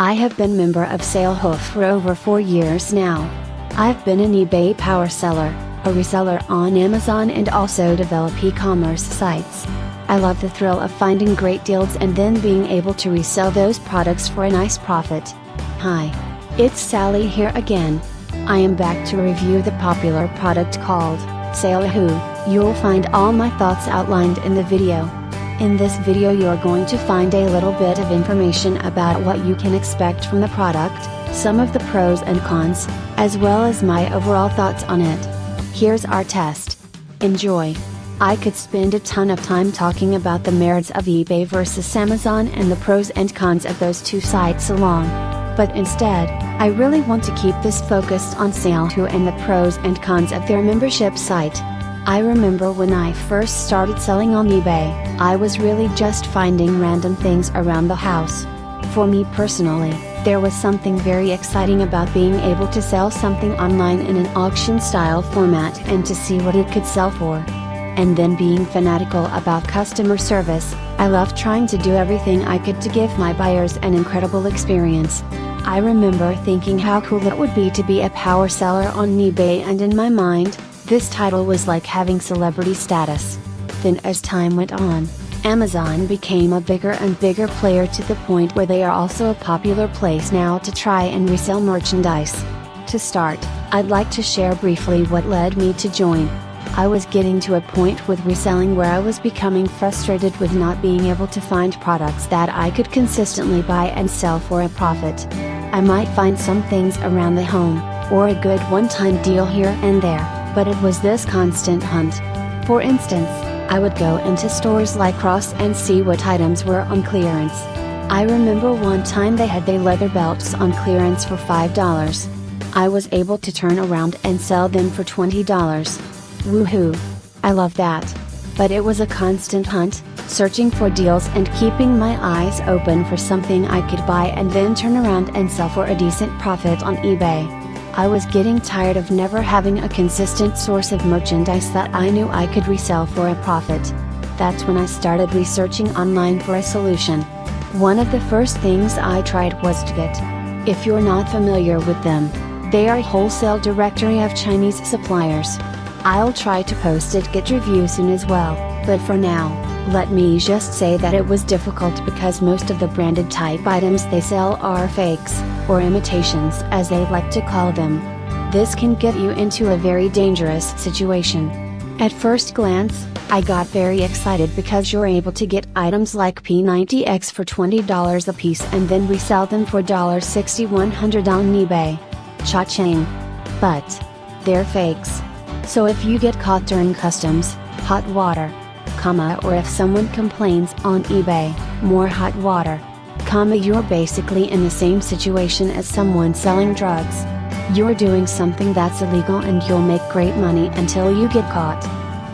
I have been member of Salehoo for over 4 years now. I've been an eBay power seller, a reseller on Amazon, and also develop e-commerce sites. I love the thrill of finding great deals and then being able to resell those products for a nice profit. Hi. It's Sally here again. I am back to review the popular product called Salehoo. You'll find all my thoughts outlined in the video. In this video you're going to find a little bit of information about what you can expect from the product, some of the pros and cons, as well as my overall thoughts on it. Here's our test. Enjoy. I could spend a ton of time talking about the merits of eBay versus Amazon and the pros and cons of those two sites alone. But instead, I really want to keep this focused on Salehoo and the pros and cons of their membership site. I remember when I first started selling on eBay, I was really just finding random things around the house. For me personally, there was something very exciting about being able to sell something online in an auction-style format and to see what it could sell for. And then being fanatical about customer service, I loved trying to do everything I could to give my buyers an incredible experience. I remember thinking how cool it would be to be a power seller on eBay, and in my mind, this title was like having celebrity status. Then as time went on, Amazon became a bigger and bigger player to the point where they are also a popular place now to try and resell merchandise. To start, I'd like to share briefly what led me to join. I was getting to a point with reselling where I was becoming frustrated with not being able to find products that I could consistently buy and sell for a profit. I might find some things around the home, or a good one-time deal here and there, but it was this constant hunt. For instance, I would go into stores like Ross and see what items were on clearance. I remember one time they had their leather belts on clearance for $5. I was able to turn around and sell them for $20. Woohoo! I love that. But it was a constant hunt, searching for deals and keeping my eyes open for something I could buy and then turn around and sell for a decent profit on eBay. I was getting tired of never having a consistent source of merchandise that I knew I could resell for a profit. That's when I started researching online for a solution. One of the first things I tried was Get. If you're not familiar with them, they are a wholesale directory of Chinese suppliers. I'll try to post a Get review soon as well, but for now, let me just say that it was difficult because most of the branded type items they sell are fakes, or imitations as they like to call them. This can get you into a very dangerous situation. At first glance, I got very excited because you're able to get items like P90X for $20 a piece and then resell them for $6100 on eBay. Cha-ching! But they're fakes. So if you get caught during customs, hot water, or if someone complains on eBay, more hot water, you're basically in the same situation as someone selling drugs. You're doing something that's illegal and you'll make great money until you get caught.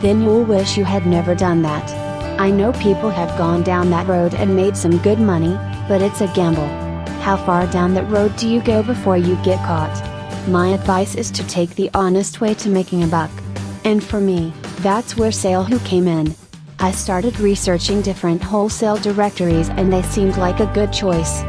Then you'll wish you had never done that. I know people have gone down that road and made some good money, but it's a gamble. How far down that road do you go before you get caught? My advice is to take the honest way to making a buck. And for me, that's where Salehoo came in. I started researching different wholesale directories and they seemed like a good choice.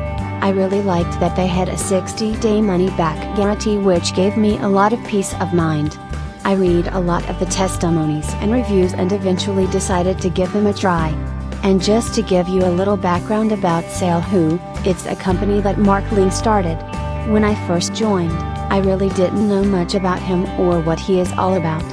I really liked that they had a 60-day money-back guarantee, which gave me a lot of peace of mind. I read a lot of the testimonies and reviews and eventually decided to give them a try. And just to give you a little background about Salehoo, it's a company that Mark Ling started. When I first joined, I really didn't know much about him or what he is all about.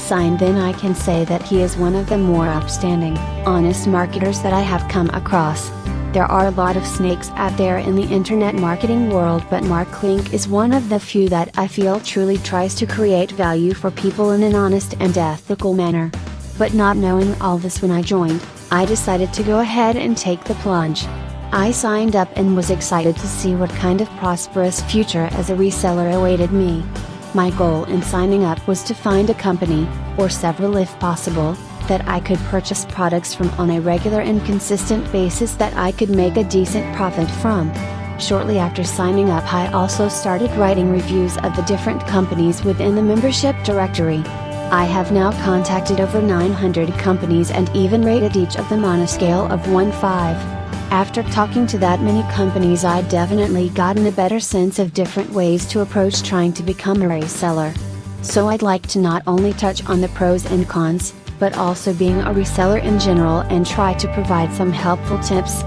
Then I can say that he is one of the more upstanding, honest marketers that I have come across. There are a lot of snakes out there in the internet marketing world, but Mark Ling is one of the few that I feel truly tries to create value for people in an honest and ethical manner. But not knowing all this when I joined, I decided to go ahead and take the plunge. I signed up and was excited to see what kind of prosperous future as a reseller awaited me. My goal in signing up was to find a company, or several if possible, that I could purchase products from on a regular and consistent basis that I could make a decent profit from. Shortly after signing up, I also started writing reviews of the different companies within the membership directory. I have now contacted over 900 companies and even rated each of them on a scale of 1-5. After talking to that many companies, I'd definitely gotten a better sense of different ways to approach trying to become a reseller. So I'd like to not only touch on the pros and cons, but also being a reseller in general and try to provide some helpful tips.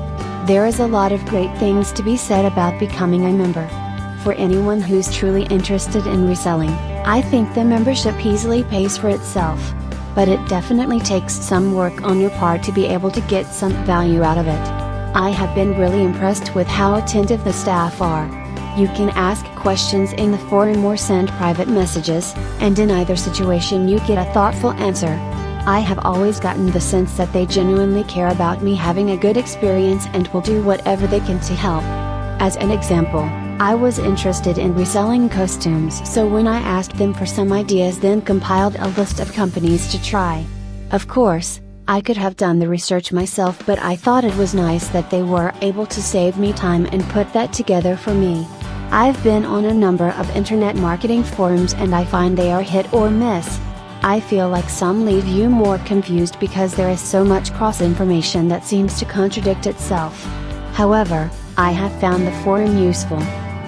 There is a lot of great things to be said about becoming a member. For anyone who's truly interested in reselling, I think the membership easily pays for itself. But it definitely takes some work on your part to be able to get some value out of it. I have been really impressed with how attentive the staff are. You can ask questions in the forum or send private messages, and in either situation you get a thoughtful answer. I have always gotten the sense that they genuinely care about me having a good experience and will do whatever they can to help. As an example, I was interested in reselling costumes, so when I asked them for some ideas, then compiled a list of companies to try. Of course, I could have done the research myself, but I thought it was nice that they were able to save me time and put that together for me. I've been on a number of internet marketing forums and I find they are hit or miss. I feel like some leave you more confused because there is so much cross-information that seems to contradict itself. However, I have found the forum useful.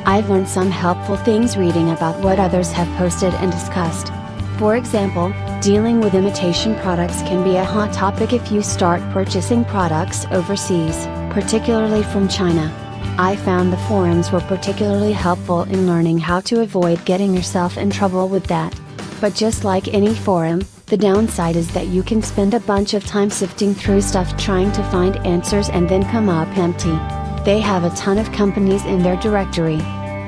I've learned some helpful things reading about what others have posted and discussed. For example, dealing with imitation products can be a hot topic if you start purchasing products overseas, particularly from China. I found the forums were particularly helpful in learning how to avoid getting yourself in trouble with that. But just like any forum, the downside is that you can spend a bunch of time sifting through stuff trying to find answers and then come up empty. They have a ton of companies in their directory.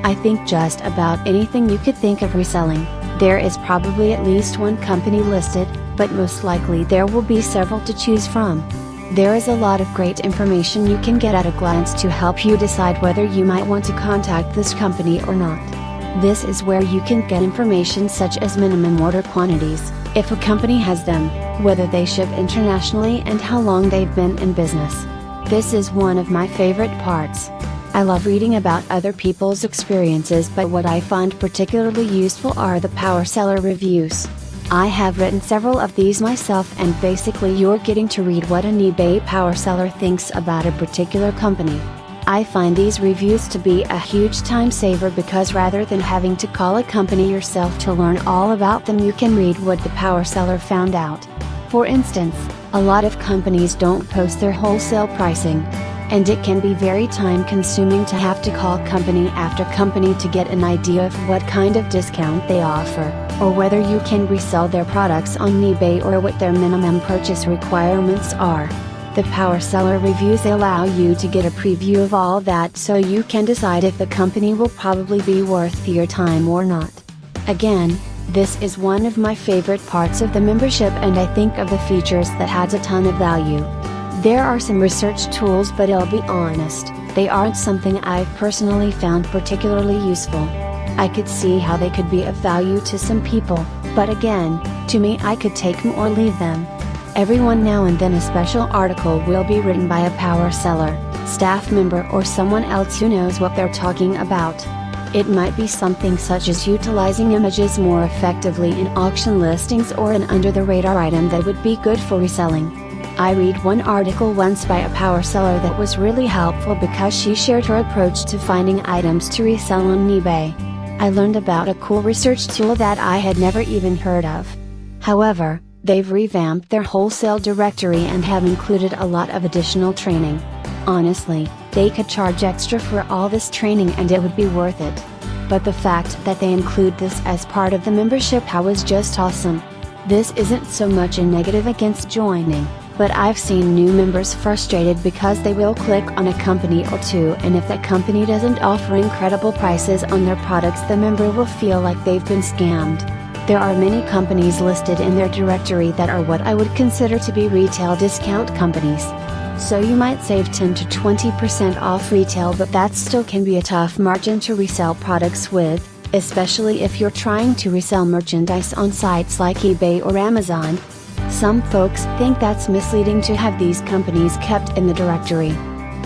I think just about anything you could think of reselling, there is probably at least one company listed, but most likely there will be several to choose from. There is a lot of great information you can get at a glance to help you decide whether you might want to contact this company or not. This is where you can get information such as minimum order quantities, if a company has them, whether they ship internationally, and how long they've been in business. This is one of my favorite parts. I love reading about other people's experiences, but what I find particularly useful are the power seller reviews. I have written several of these myself, and basically you're getting to read what an eBay power seller thinks about a particular company. I find these reviews to be a huge time saver because rather than having to call a company yourself to learn all about them, you can read what the power seller found out. For instance, a lot of companies don't post their wholesale pricing, and it can be very time consuming to have to call company after company to get an idea of what kind of discount they offer, or whether you can resell their products on eBay, or what their minimum purchase requirements are. The power seller reviews allow you to get a preview of all that, so you can decide if the company will probably be worth your time or not. Again, this is one of my favorite parts of the membership, and I think of the features that has a ton of value. There are some research tools, but I'll be honest, they aren't something I've personally found particularly useful. I could see how they could be of value to some people, but again, to me I could take them or leave them. Every now and then a special article will be written by a power seller, staff member, or someone else who knows what they're talking about. It might be something such as utilizing images more effectively in auction listings, or an under-the-radar item that would be good for reselling. I read one article once by a power seller that was really helpful because she shared her approach to finding items to resell on eBay. I learned about a cool research tool that I had never even heard of. However, they've revamped their wholesale directory and have included a lot of additional training. Honestly, they could charge extra for all this training and it would be worth it. But the fact that they include this as part of the membership was just awesome. This isn't so much a negative against joining, but I've seen new members frustrated because they will click on a company or two, and if that company doesn't offer incredible prices on their products, the member will feel like they've been scammed. There are many companies listed in their directory that are what I would consider to be retail discount companies. So you might save 10 to 20% off retail, but that still can be a tough margin to resell products with, especially if you're trying to resell merchandise on sites like eBay or Amazon. Some folks think that's misleading to have these companies kept in the directory.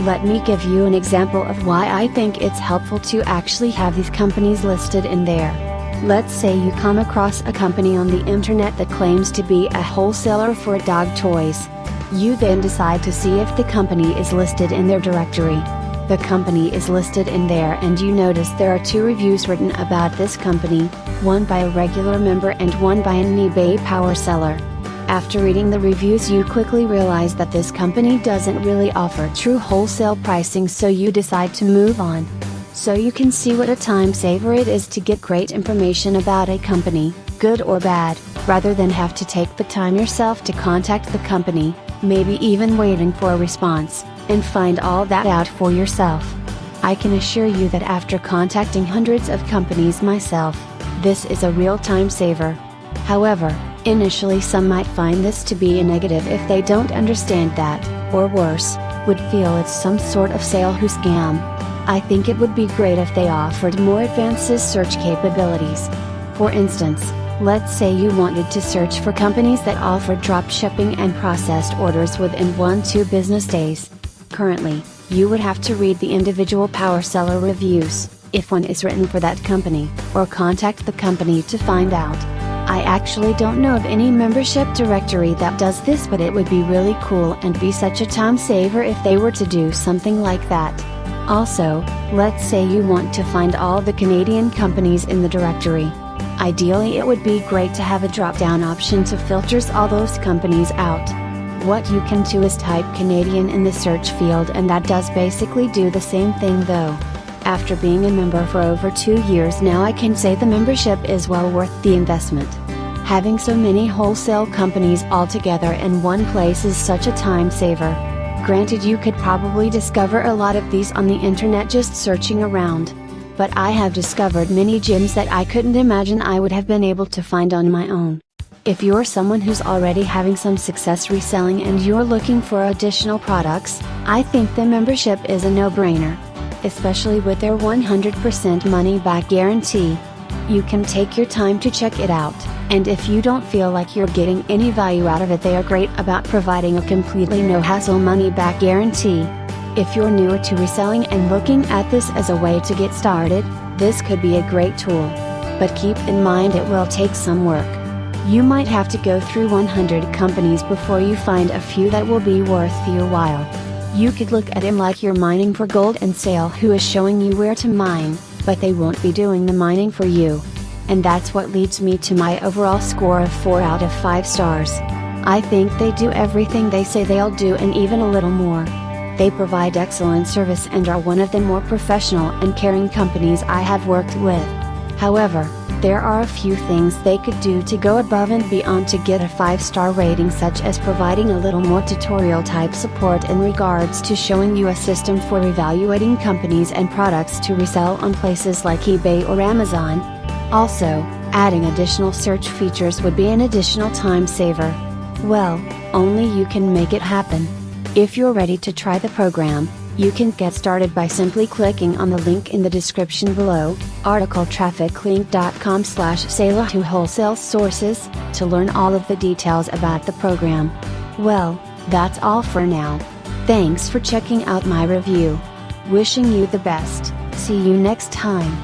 Let me give you an example of why I think it's helpful to actually have these companies listed in there. Let's say you come across a company on the internet that claims to be a wholesaler for dog toys. You then decide to see if the company is listed in their directory. The company is listed in there and you notice there are 2 reviews written about this company, one by a regular member and one by an eBay power seller. After reading the reviews you quickly realize that this company doesn't really offer true wholesale pricing, so you decide to move on. So you can see what a time saver it is to get great information about a company, good or bad, rather than have to take the time yourself to contact the company, maybe even waiting for a response, and find all that out for yourself. I can assure you that after contacting hundreds of companies myself, this is a real time saver. However, initially some might find this to be a negative if they don't understand that, or worse, would feel it's some sort of Salehoo scam. I think it would be great if they offered more advanced search capabilities. For instance, let's say you wanted to search for companies that offer drop shipping and processed orders within 1-2 business days. Currently, you would have to read the individual power seller reviews, if one is written for that company, or contact the company to find out. I actually don't know of any membership directory that does this, but it would be really cool and be such a time saver if they were to do something like that. Also, let's say you want to find all the Canadian companies in the directory. Ideally it would be great to have a drop-down option to filters all those companies out. What you can do is type Canadian in the search field and that does basically do the same thing though. After being a member for over 2 years now, I can say the membership is well worth the investment. Having so many wholesale companies all together in one place is such a time saver. Granted, you could probably discover a lot of these on the internet just searching around. But I have discovered many gems that I couldn't imagine I would have been able to find on my own. If you're someone who's already having some success reselling and you're looking for additional products, I think the membership is a no-brainer. Especially with their 100% money-back guarantee. You can take your time to check it out, and if you don't feel like you're getting any value out of it, they are great about providing a completely no-hassle money-back guarantee. If you're newer to reselling and looking at this as a way to get started, this could be a great tool. But keep in mind it will take some work. You might have to go through 100 companies before you find a few that will be worth your while. You could look at them like you're mining for gold and Salehoo is showing you where to mine, but they won't be doing the mining for you. And that's what leads me to my overall score of 4 out of 5 stars. I think they do everything they say they'll do and even a little more. They provide excellent service and are one of the more professional and caring companies I have worked with. However, there are a few things they could do to go above and beyond to get a 5-star rating, such as providing a little more tutorial type support in regards to showing you a system for evaluating companies and products to resell on places like eBay or Amazon. Also, adding additional search features would be an additional time saver. Well, only you can make it happen. If you're ready to try the program, you can get started by simply clicking on the link in the description below, articletrafficlink.com/Salehoo Wholesale Sources, to learn all of the details about the program. Well, that's all for now. Thanks for checking out my review. Wishing you the best. See you next time.